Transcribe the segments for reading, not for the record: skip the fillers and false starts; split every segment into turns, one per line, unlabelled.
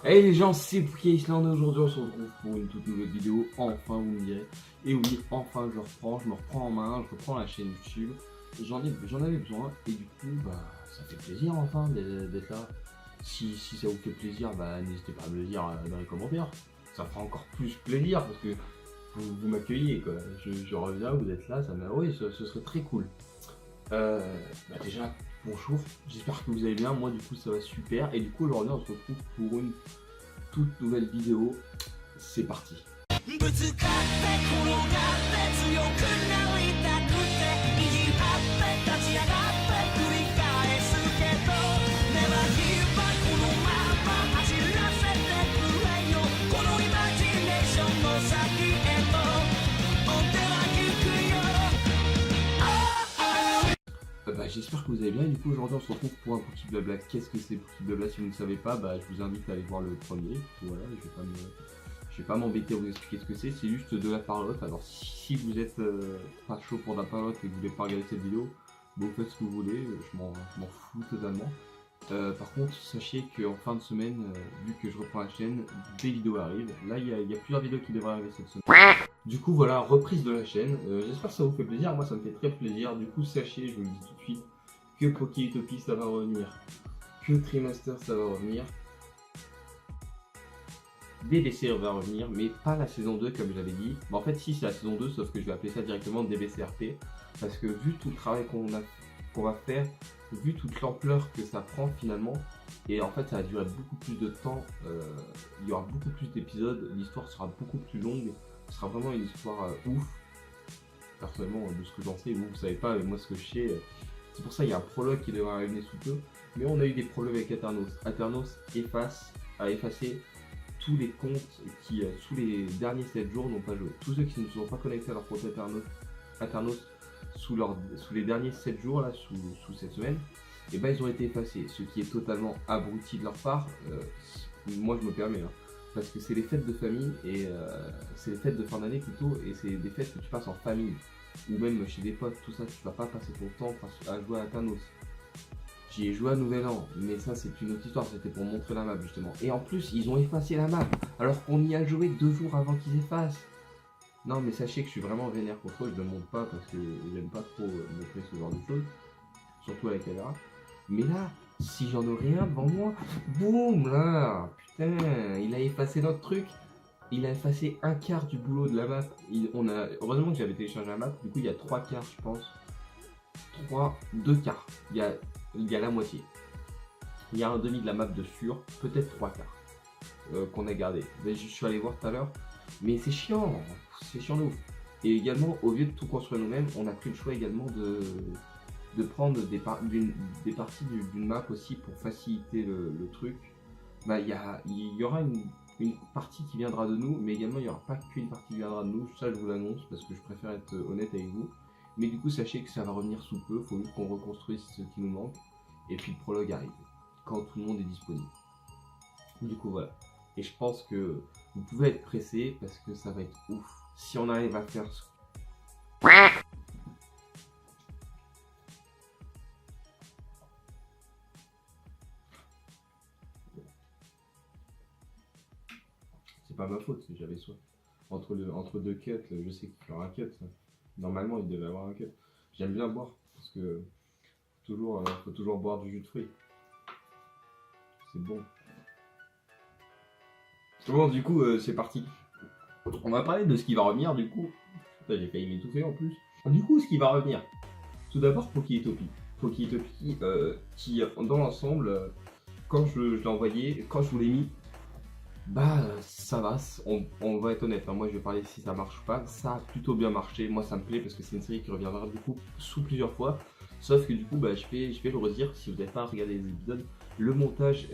Hey les gens, c'est Pouki Island. Aujourd'hui on se retrouve pour une toute nouvelle vidéo, enfin vous me direz. Et oui, enfin je me reprends en main, je reprends la chaîne YouTube. J'en avais besoin et du coup bah ça fait plaisir enfin d'être là. Si ça vous fait plaisir, bah n'hésitez pas à me le dire dans les commentaires. Ça fera encore plus plaisir parce que vous m'accueillez quoi. Je reviens, vous êtes là, oui, ce serait très cool. Bah déjà, bonjour, j'espère que vous allez bien, moi du coup ça va super. Et du coup aujourd'hui on se retrouve pour une toute nouvelle vidéo, c'est parti. J'espère que vous allez bien et du coup aujourd'hui on se retrouve pour un Pouki Blabla. Qu'est-ce que c'est Pouki Blabla? Si vous ne savez pas, bah, je vous invite à aller voir le premier. Voilà, je vais pas m'embêter à vous expliquer ce que c'est juste de la parlotte. Alors si vous êtes pas chaud pour la parlotte et que vous voulez pas regarder cette vidéo, vous faites ce que vous voulez, je m'en fous totalement. Par contre, sachez qu'en fin de semaine, vu que je reprends la chaîne, des vidéos arrivent. Là, il y a plusieurs vidéos qui devraient arriver cette semaine. Du coup, voilà, reprise de la chaîne. J'espère que ça vous fait plaisir. Moi, ça me fait très plaisir. Du coup, sachez, je vous le dis tout de suite, que Poké Utopie, ça va revenir. Que Trimester, ça va revenir. DBC va revenir, mais pas la saison 2 comme j'avais dit. En fait, si, c'est la saison 2, sauf que je vais appeler ça directement DBCRP. Parce que vu tout le travail qu'on va faire, vu toute l'ampleur que ça prend finalement, et en fait ça va durer beaucoup plus de temps, il y aura beaucoup plus d'épisodes, l'histoire sera beaucoup plus longue, ce sera vraiment une histoire ouf. Personnellement, de ce que j'en sais, vous savez pas, mais moi ce que je sais, c'est pour ça qu'il y a un prologue qui devrait arriver sous peu. Mais on a eu des problèmes avec Aternos. Aternos a effacé tous les comptes qui, sous les derniers 7 jours, n'ont pas joué. Tous ceux qui ne se sont pas connectés à leur compte Aternos sous les derniers 7 jours, là, sous cette semaine, et ben ils ont été effacés, ce qui est totalement abruti de leur part. Moi je me permets, hein, parce que c'est les fêtes de famille, et c'est les fêtes de fin d'année plutôt, et c'est des fêtes que tu passes en famille, ou même chez des potes, tout ça, tu vas pas passer ton temps à jouer à Thanos. J'y ai joué à Nouvel An, mais ça c'est une autre histoire, c'était pour montrer la map justement. Et en plus, ils ont effacé la map, alors qu'on y a joué 2 jours avant qu'ils effacent. Non mais sachez que je suis vraiment vénère contre eux, je ne montre pas parce que j'aime pas trop montrer ce genre de choses, surtout à la caméra. Mais là, si j'en aurais un devant moi, boum là, putain, il a effacé notre truc, il a effacé un quart du boulot de la map. Heureusement que j'avais téléchargé la map, du coup il y a 3 quarts je pense, 2 quarts, il y a la moitié. Il y a un demi de la map de sûr, peut-être 3 quarts qu'on a gardé. Mais je suis allé voir tout à l'heure, mais c'est chiant de ouf. Et également, au lieu de tout construire nous-mêmes, on a pris le choix également de prendre des parties d'une map aussi pour faciliter le truc. Bah, il y aura une partie qui viendra de nous, mais également il n'y aura pas qu'une partie qui viendra de nous. Ça, je vous l'annonce parce que je préfère être honnête avec vous. Mais du coup, sachez que ça va revenir sous peu. Il faut juste qu'on reconstruise ce qui nous manque. Et puis le prologue arrive quand tout le monde est disponible. Du coup, voilà. Et je pense que vous pouvez être pressé parce que ça va être ouf. Si on arrive à faire ce... C'est pas ma faute, j'avais soif. Entre 2 cuts, je sais qu'il y aura un cut. Normalement, il devait y avoir un cut. J'aime bien boire parce que faut toujours boire du jus de fruits. C'est bon. Bon, du coup, c'est parti. On va parler de ce qui va revenir, du coup. Putain, j'ai failli m'étouffer en plus. Du coup, ce qui va revenir. Tout d'abord, Poké Utopie. Poké Utopie, qui, dans l'ensemble, quand je l'ai envoyé, quand je vous l'ai mis, bah, ça va. On va être honnête. Hein, moi, je vais parler si ça marche ou pas. Ça a plutôt bien marché. Moi, ça me plaît parce que c'est une série qui reviendra du coup sous plusieurs fois. Sauf que du coup, bah, je vais le redire si vous n'avez pas regardé les épisodes. Le montage,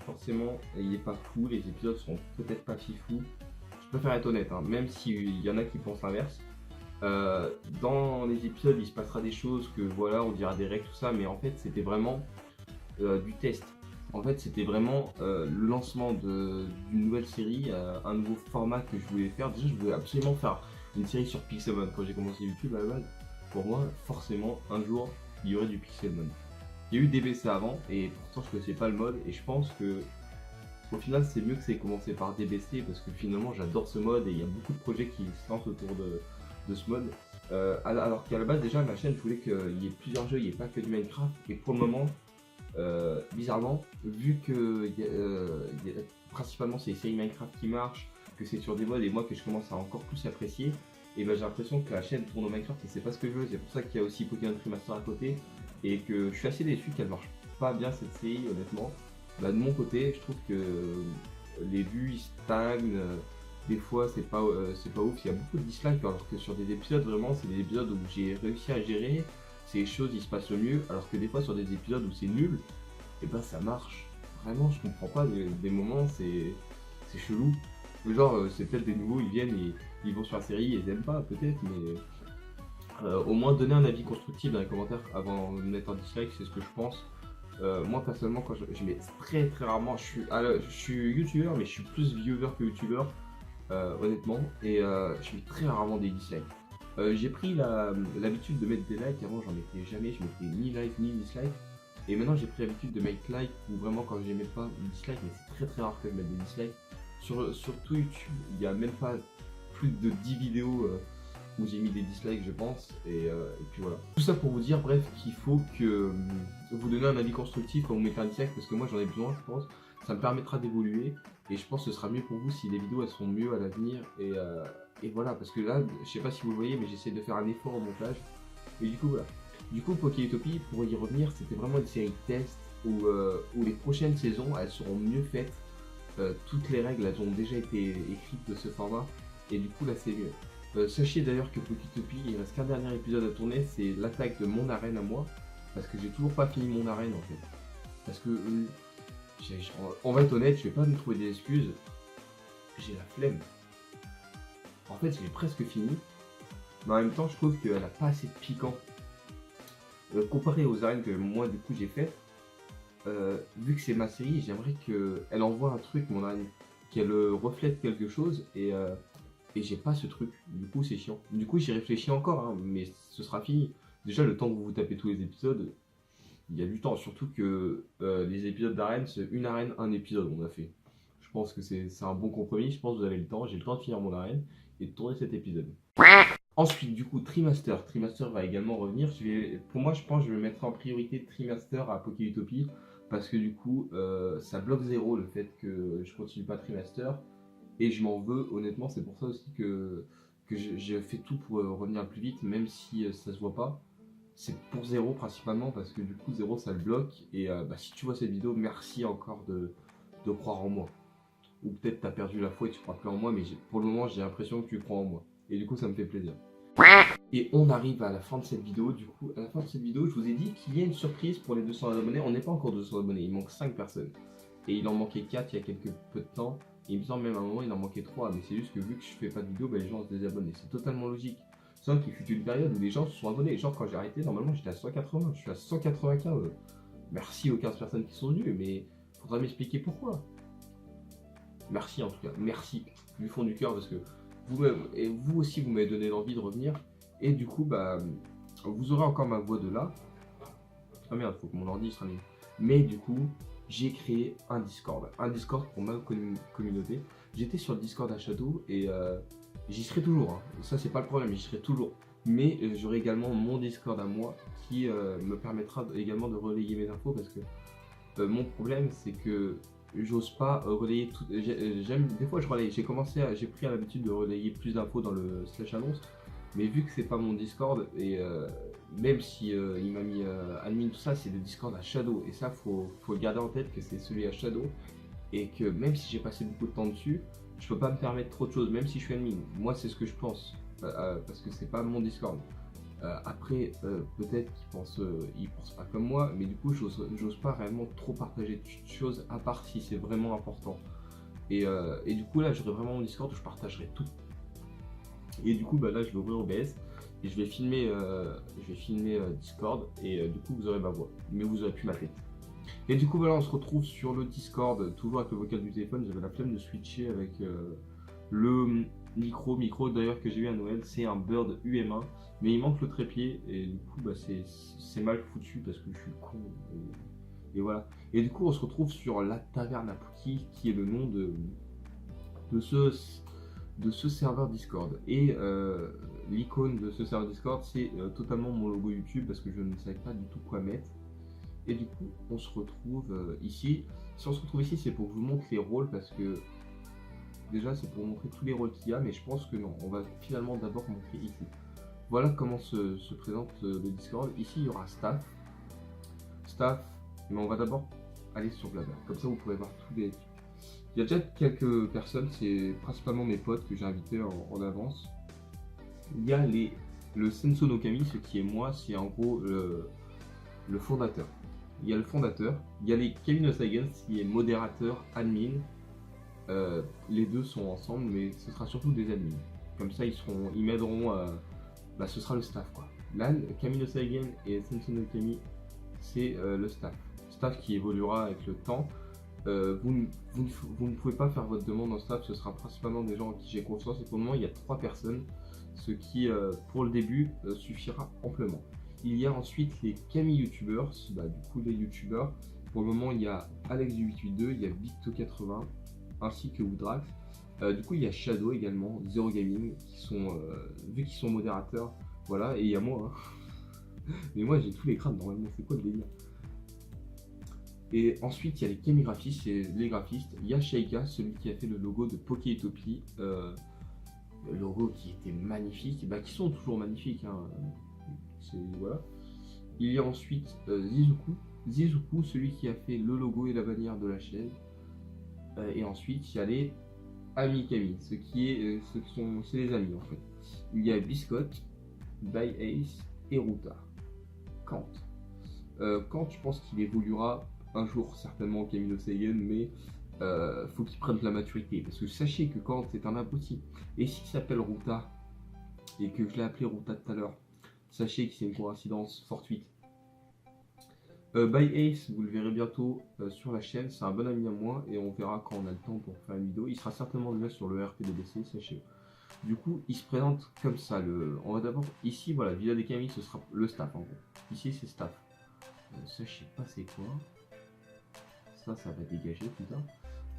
forcément, il n'est pas fou. Les épisodes sont peut-être pas fifou. Je préfère être honnête, hein, même s'il y en a qui pensent l'inverse. Dans les épisodes, il se passera des choses que voilà, on dira des règles, tout ça, mais en fait, c'était vraiment du test. En fait, c'était vraiment le lancement d'une nouvelle série, un nouveau format que je voulais faire. Déjà, je voulais absolument faire une série sur Pixelmon. Quand j'ai commencé YouTube, à la base, pour moi, forcément, un jour, il y aurait du Pixelmon. Il y a eu DBC avant, et pourtant, je ne connaissais pas le mode, et je pense que au final c'est mieux que ça ait commencé par DBC parce que finalement j'adore ce mode et il y a beaucoup de projets qui se lancent autour de ce mode. Alors qu'à la base déjà ma chaîne je voulais qu'il y ait plusieurs jeux, il n'y ait pas que du Minecraft et pour le moment bizarrement vu que principalement c'est les séries Minecraft qui marchent, que c'est sur des modes et moi que je commence à encore plus apprécier, et ben j'ai l'impression que la chaîne tourne au Minecraft et c'est pas ce que je veux. C'est pour ça qu'il y a aussi Pokémon Remaster à côté et que je suis assez déçu qu'elle marche pas bien cette série honnêtement. Bah, de mon côté je trouve que les vues ils stagnent, des fois c'est pas ouf, il y a beaucoup de dislikes alors que sur des épisodes vraiment c'est des épisodes où j'ai réussi à gérer, ces choses ils se passent le mieux, alors que des fois sur des épisodes où c'est nul, et ben ça marche. Vraiment je comprends pas, des moments c'est chelou. Genre c'est peut-être des nouveaux, ils viennent et ils vont sur la série, ils aiment pas peut-être, mais au moins donner un avis constructif dans les commentaires avant de mettre un dislike, c'est ce que je pense. Moi personnellement quand je mets très rarement, je suis youtubeur mais je suis plus viewer que youtubeur honnêtement, et je mets très rarement des dislikes. J'ai pris l'habitude de mettre des likes, avant j'en mettais jamais, je mettais ni like ni dislike. Et maintenant j'ai pris l'habitude de mettre like, ou vraiment quand j'aimais pas dislike, mais c'est très rare que je mette des dislikes. Sur tout YouTube, il n'y a même pas plus de 10 vidéos où j'ai mis des dislikes je pense, et puis voilà. Tout ça pour vous dire bref qu'il faut que vous donnez un avis constructif quand vous mettez un dislike, parce que moi j'en ai besoin je pense, ça me permettra d'évoluer, et je pense que ce sera mieux pour vous si les vidéos elles seront mieux à l'avenir, et voilà, parce que là, je sais pas si vous le voyez mais j'essaie de faire un effort au montage, et du coup voilà. Du coup Pokéutopie, pour y revenir, c'était vraiment une série test où les prochaines saisons elles seront mieux faites. Toutes les règles elles ont déjà été écrites de ce format et du coup là c'est mieux. Sachez d'ailleurs que Pokétopie, il reste qu'un dernier épisode à tourner, c'est l'attaque de mon arène à moi, parce que j'ai toujours pas fini mon arène en fait. Parce que on va être honnête, je vais pas me trouver des excuses, j'ai la flemme. En fait j'ai presque fini, mais en même temps je trouve qu'elle a pas assez de piquant. Comparé aux arènes que moi du coup j'ai faites, vu que c'est ma série, j'aimerais qu'elle envoie un truc, mon arène, qu'elle reflète quelque chose, et j'ai pas ce truc, du coup c'est chiant. Du coup j'y réfléchis encore, hein, mais ce sera fini. Déjà le temps que vous vous tapez tous les épisodes, il y a du temps, surtout que les épisodes d'arène, c'est une arène, un épisode on a fait. Je pense que c'est un bon compromis, je pense que vous avez le temps, j'ai le temps de finir mon arène et de tourner cet épisode. Ensuite, du coup, Trimaster. Trimaster va également revenir. Pour moi, je pense que je vais mettre en priorité Trimaster à Pokéutopie, parce que du coup, ça bloque zéro le fait que je continue pas Trimaster. Et je m'en veux, honnêtement, c'est pour ça aussi que j'ai fait tout pour revenir plus vite, même si ça se voit pas. C'est pour zéro principalement, parce que du coup, zéro ça le bloque. Et si tu vois cette vidéo, merci encore de croire en moi. Ou peut-être t'as perdu la foi et tu crois plus en moi, mais pour le moment, j'ai l'impression que tu crois en moi. Et du coup, ça me fait plaisir. Et on arrive à la fin de cette vidéo. Du coup, à la fin de cette vidéo, je vous ai dit qu'il y a une surprise pour les 200 abonnés. On n'est pas encore 200 abonnés, il manque 5 personnes. Et il en manquait 4 il y a quelques peu de temps. Et il me semble même à un moment, il en manquait 3. Mais c'est juste que vu que je fais pas de vidéo, les gens se désabonnent. C'est totalement logique. Sauf qu'il fut une période où les gens se sont abonnés. Genre, quand j'ai arrêté, normalement, j'étais à 180. Je suis à 195. Merci aux 15 personnes qui sont venues, mais faudra m'expliquer pourquoi. Merci en tout cas. Merci du fond du cœur, parce que vous-même, et vous aussi, vous m'avez donné l'envie de revenir. Et du coup, vous aurez encore ma voix de là. Ah merde, faut que mon ordi se rallume. Mais du coup, j'ai créé un Discord. Un Discord pour ma communauté. J'étais sur le Discord à Shadow et j'y serai toujours. Hein. Ça, c'est pas le problème, j'y serai toujours. Mais j'aurai également mon Discord à moi qui me permettra également de relayer mes infos, parce que mon problème, c'est que j'ose pas relayer tout. Des fois, je relaye. J'ai pris l'habitude de relayer plus d'infos dans le slash annonce. Mais vu que c'est pas mon Discord, et même si il m'a mis admin tout ça, c'est le Discord à Shadow. Et ça, faut le garder en tête que c'est celui à Shadow. Et que même si j'ai passé beaucoup de temps dessus, je peux pas me permettre trop de choses, même si je suis admin. Moi, c'est ce que je pense, parce que c'est pas mon Discord. Après, peut-être qu'ils pensent pas comme moi, mais du coup, j'ose pas réellement trop partager de choses, à part si c'est vraiment important. Et du coup, là, j'aurai vraiment mon Discord où je partagerai tout. Et du coup, là, je vais ouvrir OBS et je vais filmer Discord, et du coup, vous aurez ma voix, mais vous aurez plus ma tête. Et du coup, voilà, on se retrouve sur le Discord, toujours avec le vocal du téléphone. J'avais la flemme de switcher avec le micro d'ailleurs que j'ai eu à Noël. C'est un Bird UM1, mais il manque le trépied, et du coup, c'est mal foutu parce que je suis con. Et voilà. Et du coup, on se retrouve sur la taverne à Pookie, qui est le nom de ce serveur Discord. Et l'icône de ce serveur Discord, c'est totalement mon logo YouTube, parce que je ne savais pas du tout quoi mettre. Et du coup, on se retrouve ici. Si on se retrouve ici, c'est pour que je vous montre les rôles, parce que déjà, c'est pour montrer tous les rôles qu'il y a, mais je pense que non, on va finalement d'abord montrer ici. Voilà comment se présente le Discord. Ici, il y aura Staff. Staff, mais on va d'abord aller sur Blabla. Comme ça, vous pourrez voir tous les... Il y a déjà quelques personnes, c'est principalement mes potes que j'ai invités en avance. Il y a le Senso no Kami, ce qui est moi, c'est en gros le fondateur. Il y a le fondateur, il y a les Kami no Saigen, qui est modérateur, admin. Les deux sont ensemble, mais ce sera surtout des admins. Comme ça, ils m'aideront. Ce sera le staff, quoi. Là, Kami no Saigen et Senso no Kami, c'est le staff. Staff qui évoluera avec le temps. Vous ne pouvez pas faire votre demande en staff, ce sera principalement des gens en qui j'ai confiance. Et pour le moment, il y a 3 personnes, ce qui, pour le début, suffira amplement. Il y a ensuite les Kami youtubeurs, du coup les youtubeurs. Pour le moment, il y a Alex du 882, il y a Victo80, ainsi que Woodrax. Du coup, il y a Shadow également, Zero Gaming, qui sont, vu qu'ils sont modérateurs, voilà, et il y a moi. Hein. Mais moi, j'ai tous les crânes normalement, c'est quoi le délire? Et ensuite, il y a les Kami graphistes, c'est les graphistes. Il y a Sheikah, celui qui a fait le logo de Pokétopie, le logo qui était magnifique, qui sont toujours magnifiques. Hein. Voilà. Il y a ensuite Zizuku, celui qui a fait le logo et la bannière de la chaîne. Et ensuite, il y a les Amis Kami, c'est les amis en fait. Il y a Biscotte, By Ace et Ruta. Kant. Kant, je pense qu'il évoluera un jour certainement au Kami no Saigen, mais faut qu'il prenne de la maturité, parce que sachez que Kant est un abruti. Et s'il s'appelle Ruta, et que je l'ai appelé Ruta tout à l'heure, sachez que c'est une coïncidence fortuite. By Ace, vous le verrez bientôt sur la chaîne, c'est un bon ami à moi, et on verra quand on a le temps pour faire une vidéo. Il sera certainement déjà sur le RPDBC, sachez-le. Du coup, il se présente comme ça. On va d'abord, ici, voilà, Villa des Kami, ce sera le staff en gros. Ici, c'est staff. Ça, je sais pas c'est quoi. Ça va dégager plus tard.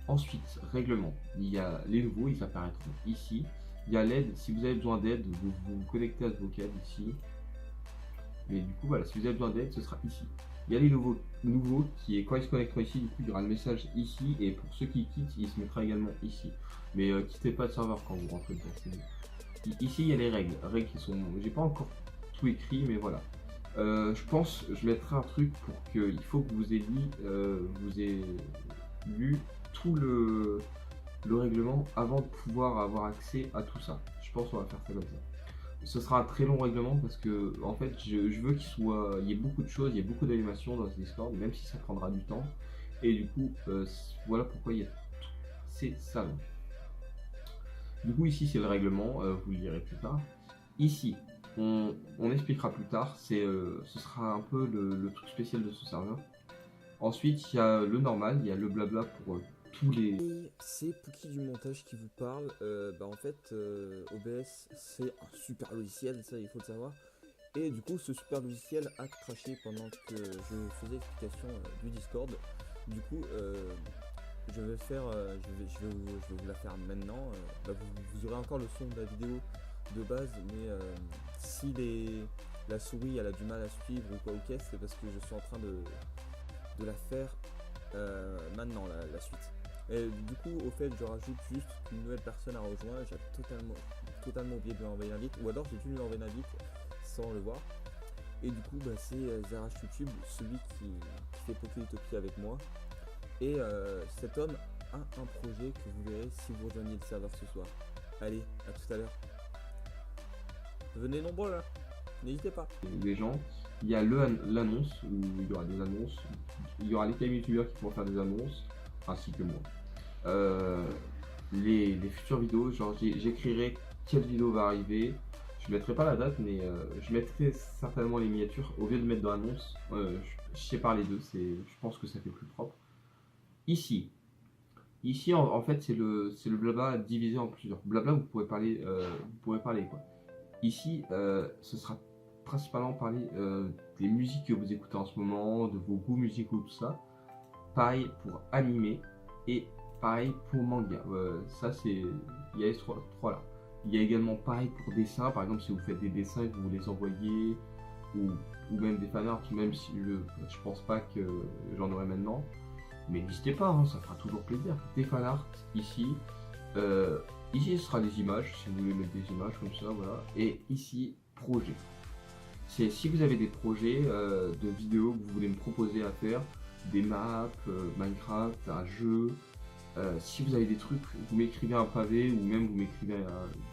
Ensuite, règlement. Il y a les nouveaux, ils apparaîtront ici. Il y a l'aide. Si vous avez besoin d'aide, vous vous connectez à ce vocal ici. Mais du coup, voilà, si vous avez besoin d'aide, ce sera ici. Il y a les nouveaux qui est quand ils se connecteront ici, du coup, il y aura le message ici. Et pour ceux qui quittent, il se mettra également ici. Mais quittez pas le serveur quand vous rentrez dedans. Ici, il y a les règles. Règles qui sont. J'ai pas encore tout écrit, mais voilà. Je mettrai un truc pour que il faut que vous ayez lu tout le règlement avant de pouvoir avoir accès à tout ça. Je pense qu'on va faire ça comme ça. Ce sera un très long règlement parce que en fait je veux il y ait beaucoup de choses, il y ait beaucoup d'animations dans ce Discord, même si ça prendra du temps. Et du coup, voilà pourquoi il y a c'est ça. Du coup ici c'est le règlement, vous le lirez plus tard. Ici, on expliquera plus tard, ce sera un peu le truc spécial de ce serveur. Ensuite, il y a le normal, il y a le blabla pour tous les...
C'est Pookie du montage qui vous parle. En fait, OBS, c'est un super logiciel, ça il faut le savoir. Et du coup, ce super logiciel a craché pendant que je faisais l'explication du Discord. Du coup, je vais vous la faire maintenant. Vous aurez encore le son de la vidéo de base, mais si la souris elle a du mal à suivre ou quoi ou qu'est-ce, c'est parce que je suis en train de la faire maintenant la suite. Et du coup, au fait, je rajoute juste une nouvelle personne à rejoindre. J'ai totalement oublié de lui envoyer l'invite, ou alors j'ai dû lui envoyer l'invite sans le voir. Et du coup, c'est Zarash YouTube, celui qui fait Pokétopie avec moi. Et cet homme a un projet que vous verrez si vous rejoignez le serveur ce soir. Allez, à tout à l'heure. Venez nombreux là, n'hésitez pas.
Les gens, il y a l'annonce où il y aura des annonces. Il y aura les Kami youtubeurs qui pourront faire des annonces, ainsi que moi. Les futures vidéos, genre j'écrirai quelle vidéo va arriver. Je mettrai pas la date, mais je mettrai certainement les miniatures au lieu de mettre dans l'annonce. Je sépare les deux, je pense que ça fait plus propre. Ici, en fait, c'est le blabla divisé en plusieurs. Blabla, vous pourrez parler quoi. Ici, ce sera principalement parler des musiques que vous écoutez en ce moment, de vos goûts musicaux, tout ça. Pareil pour animé et pareil pour manga. Ça c'est, il y a les trois là. Il y a également pareil pour dessin, par exemple si vous faites des dessins et que vous les envoyez, ou même des fanarts, même si je pense pas que j'en aurai maintenant. Mais n'hésitez pas, hein, ça fera toujours plaisir. Des fanarts ici. Ici ce sera des images, si vous voulez mettre des images comme ça, voilà. Et ici, projet. C'est si vous avez des projets de vidéos que vous voulez me proposer à faire, des maps, Minecraft, un jeu. Si vous avez des trucs, vous m'écrivez un pavé ou même vous m'écrivez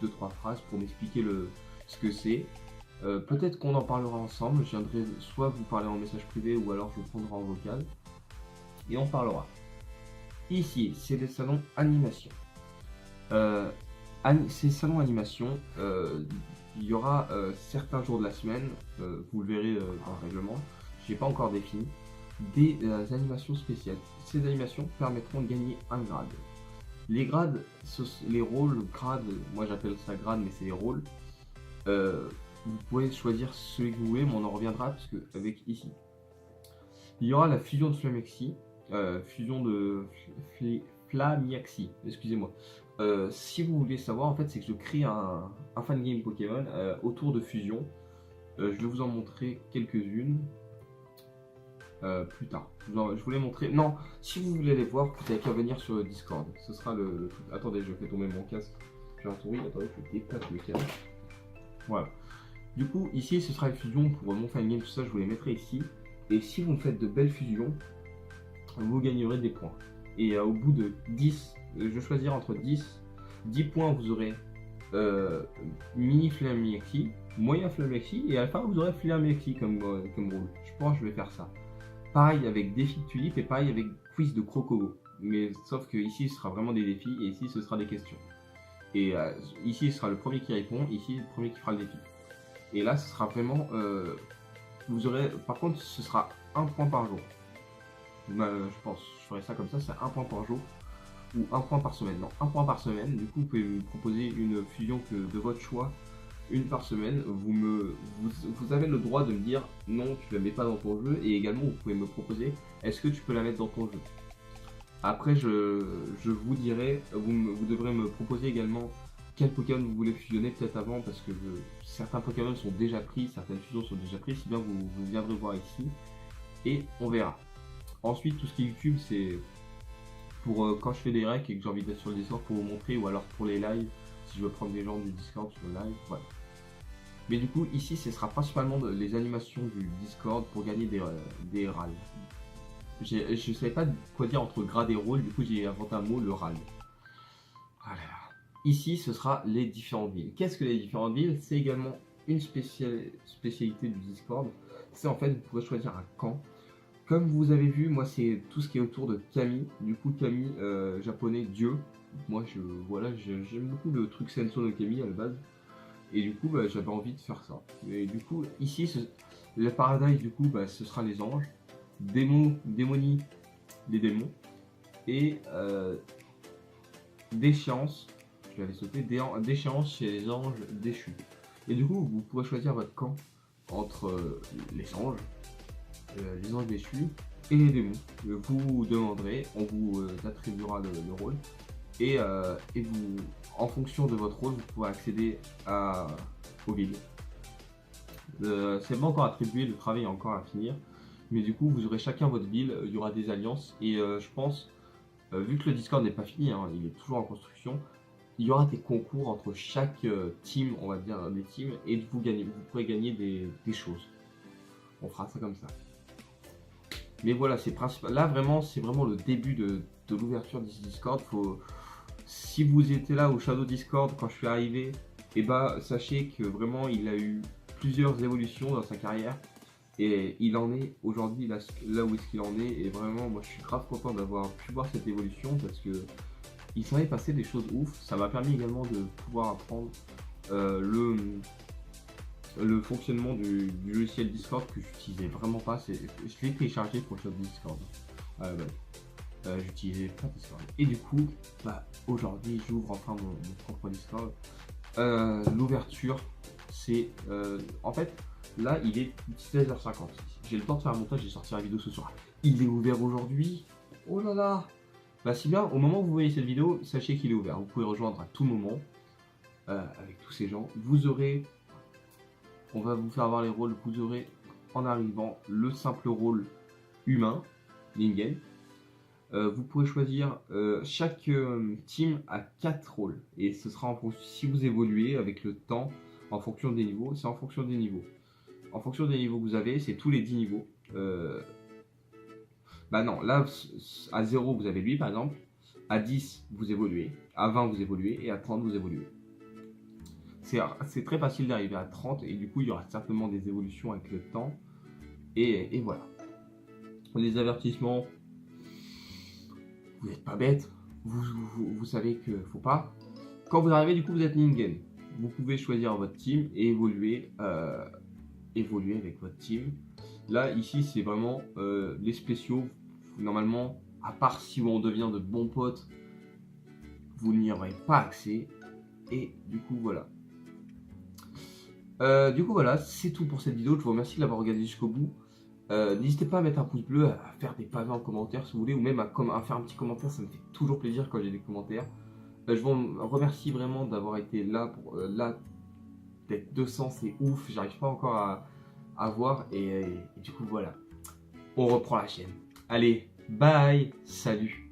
2-3 phrases pour m'expliquer ce que c'est. Peut-être qu'on en parlera ensemble. Je viendrai soit vous parler en message privé ou alors je vous prendrai en vocal et on parlera. Ici, c'est des salons animation. Ces salons animation, il y aura certains jours de la semaine, vous le verrez dans le règlement, j'ai pas encore défini, des animations spéciales. Ces animations permettront de gagner un grade. Les grades, les rôles, grades, moi j'appelle ça grade, mais c'est les rôles. Vous pouvez choisir celui que vous voulez, mais on en reviendra parce que avec ici. Il y aura la fusion de Flamiaxi, fusion de Flamiaxi, excusez-moi. Si vous voulez savoir, en fait, c'est que je crée un fan game Pokémon autour de fusion. Je vais vous en montrer quelques-unes. Plus tard. Je voulais montrer. Non, si vous voulez les voir, vous n'avez qu'à venir sur le Discord. Ce sera le truc. Attendez, je fais tomber mon casque. J'ai un souris. Attendez, je déplace le casque. Voilà. Du coup, ici, ce sera une fusion pour mon fan game. Tout ça, je vous les mettrai ici. Et si vous me faites de belles fusions, vous gagnerez des points. Et au bout de 10, je choisirai entre 10 points, vous aurez mini Flamiaxi, moyen Flamiaxi, et à la fin, vous aurez Flamiaxi comme rôle. Je pense que je vais faire ça. Pareil avec défi de tulipe et pareil avec quiz de crocobo. Mais sauf que ici ce sera vraiment des défis et ici ce sera des questions. Et ici ce sera le premier qui répond, ici le premier qui fera le défi. Et là ce sera vraiment... vous aurez... Par contre ce sera 1 point par jour. Je pense, je ferai ça comme ça, c'est 1 point par jour. Ou 1 point par semaine. Non, 1 point par semaine. Du coup vous pouvez me proposer une fusion de votre choix. Une par semaine, vous avez le droit de me dire non, tu la mets pas dans ton jeu, et également vous pouvez me proposer est-ce que tu peux la mettre dans ton jeu. Après je vous dirai, vous devrez me proposer également quel Pokémon vous voulez fusionner peut-être avant, parce que certains Pokémon sont déjà pris, certaines fusions sont déjà prises, si bien vous viendrez voir ici et on verra. Ensuite tout ce qui est YouTube, c'est pour quand je fais des recs et que j'ai envie d'être sur le Discord pour vous montrer, ou alors pour les lives si je veux prendre des gens du Discord sur le live, voilà. Mais du coup, ici, ce sera principalement les animations du Discord pour gagner des râles. Je ne savais pas quoi dire entre grade et rôle, du coup j'ai inventé un mot, le râle. Voilà. Ici, ce sera les différentes villes. Qu'est-ce que les différentes villes? C'est également une spécialité du Discord. C'est en fait, vous pourrez choisir un camp. Comme vous avez vu, moi c'est tout ce qui est autour de Kami. Du coup, Kami, japonais, dieu. Moi, j'aime beaucoup le truc Senso no Kami à la base. Et du coup, j'avais envie de faire ça. Et du coup, ici, le paradise, du coup, ce sera les anges. Démonie, les démons. Et déchéance, je l'avais sauté, déchéance chez les anges déchus. Et du coup, vous pourrez choisir votre camp entre les anges déchus et les démons. Vous demanderez, on vous attribuera le rôle. Et vous, en fonction de votre rôle, vous pourrez accéder aux villes. C'est pas encore attribué, le travail est encore à finir. Mais du coup, vous aurez chacun votre ville, il y aura des alliances. Et je pense, vu que le Discord n'est pas fini, hein, il est toujours en construction, il y aura des concours entre chaque team, on va dire des teams, et vous pourrez gagner des choses. On fera ça comme ça. Mais voilà, c'est principal. Là, vraiment, c'est vraiment le début de l'ouverture du Discord. Si vous étiez là au Shadow Discord quand je suis arrivé, et sachez que vraiment il a eu plusieurs évolutions dans sa carrière et il en est aujourd'hui là où est-ce qu'il en est, et vraiment moi je suis grave content d'avoir pu voir cette évolution parce que il s'en est passé des choses ouf. Ça m'a permis également de pouvoir apprendre le fonctionnement du logiciel Discord que j'utilisais vraiment pas. Je l'ai téléchargé pour le Shadow Discord. J'utilisais pas Discord. Et du coup, aujourd'hui j'ouvre enfin mon propre Discord. L'ouverture, c'est en fait là il est 16h50. J'ai le temps de faire un montage et de sortir la vidéo ce soir. Il est ouvert aujourd'hui. Oh là là. Bah si bien, au moment où vous voyez cette vidéo, sachez qu'il est ouvert. Vous pouvez rejoindre à tout moment avec tous ces gens. Vous aurez, on va vous faire voir les rôles. Vous aurez en arrivant le simple rôle humain, Ningen. Vous pourrez choisir chaque team a 4 rôles et ce sera en fonction si vous évoluez avec le temps en fonction des niveaux. C'est en fonction des niveaux. En fonction des niveaux que vous avez, c'est tous les 10 niveaux. Bah non, là à 0 vous avez lui par exemple, à 10 vous évoluez, à 20 vous évoluez et à 30 vous évoluez. C'est très facile d'arriver à 30 et du coup il y aura certainement des évolutions avec le temps et voilà. Les avertissements, vous n'êtes pas bête, vous savez que faut pas. Quand vous arrivez du coup vous êtes Ningen, vous pouvez choisir votre team et évoluer avec votre team. Là ici c'est vraiment les spéciaux. Normalement, à part si on devient de bons potes, vous n'y aurez pas accès. Et du coup, voilà. C'est tout pour cette vidéo. Je vous remercie de l'avoir regardé jusqu'au bout. N'hésitez pas à mettre un pouce bleu, à faire des pavés en commentaire si vous voulez, ou même à faire un petit commentaire. Ça me fait toujours plaisir quand j'ai des commentaires. Je vous remercie vraiment d'avoir été là. D'être 200, c'est ouf. J'arrive pas encore à voir. Et du coup, voilà. On reprend la chaîne. Allez, bye, salut.